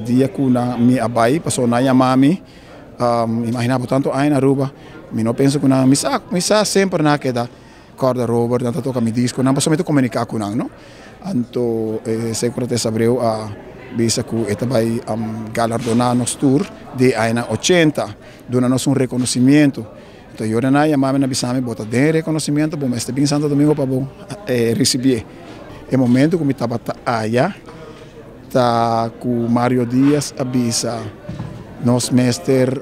dia que mi abai passou na mami, imaginava tanto aí na Aruba, me não penso que não, misa sempre na queda corda Robert, tanto toca mi disco, não posso me comunicar com não, então sempre te sabreu a bisa que eta vai galardonar nos tour de aí na 80, dando-nos reconhecimento. Então eu na mami na bisame bota de reconhecimento, bom, este bem Santo Domingo para bom receber. É momento que me estava aí, tá com Mário Dias avisa, nos mestre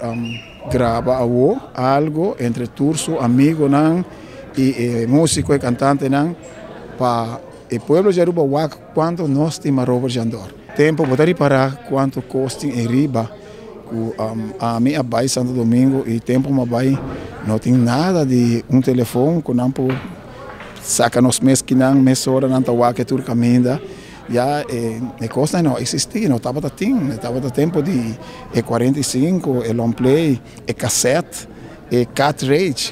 grava algo entre turso amigo nan e músico e cantante nan para o povo de Aruba quanto nós temos Robert Jandor. Tempo botar para quanto custa em riba a minha bai Santo Domingo e tempo uma bai não tem nada de telefone com não saca nos meses que não mesora não tá que tur caminha já a coisa não existia não estava tempo de 45 long play cassete cartridge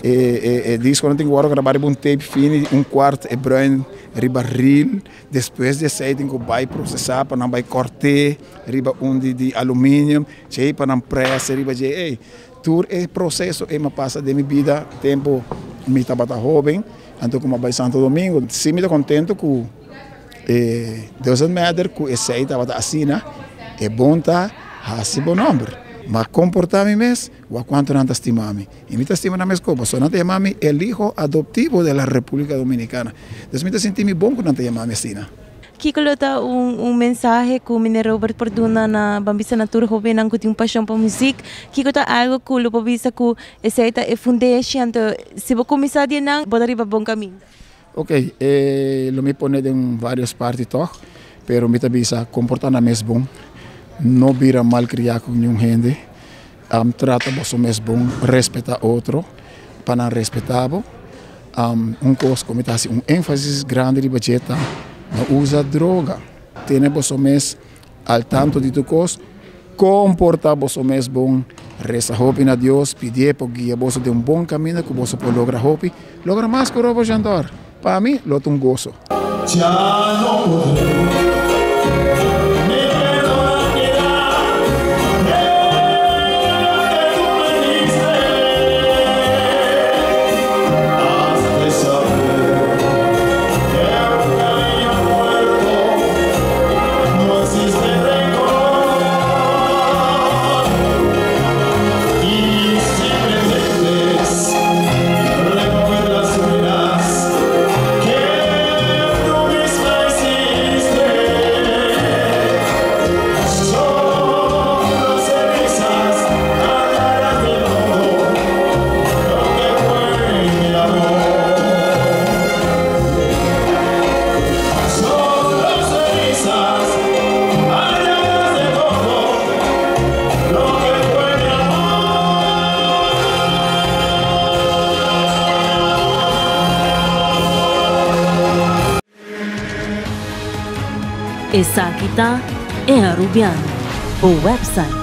disco não tem agora gravar tape fino quarto branco ribarril depois de sair tem que vai processar para não vai cortar riba de alumínio cheio para não pressa riba de tur processo uma passa de minha vida tempo me estava jovem então como vai Santo Domingo sim me contento com Deus é medre com esse aí estava assim é bom tá assim bom nome mas comportar-me mesmo o quanto não estima-me e me estima na mesma coisa só não te chamar-me o hijo adoptivo da República Dominicana então me senti-me bom quando não te chamar-me assim Kiko lota mensagem que o menino Robert Porduna na bambisa na tour jovem não tem paixão para música Kiko tá algo que o bambisa que essa é fundação então se você começar de não pode ir para bom caminho ok lo me pone em várias partes toch pero me tabisa comportar na mesmo bom não vira mal criar com nenhum gente trata você mesmo bom respeita outro para não respeitar coisa como está assim ênfase grande de budget não usa droga tem você mesmo al tanto de tu coisa comportar você mesmo bom reza hope na Deus pedir para guiar você de bom caminho que você pode lograr hope logra mais que o Robert Jandor para mim loto gozo Essa aqui tá é Arubiano, o website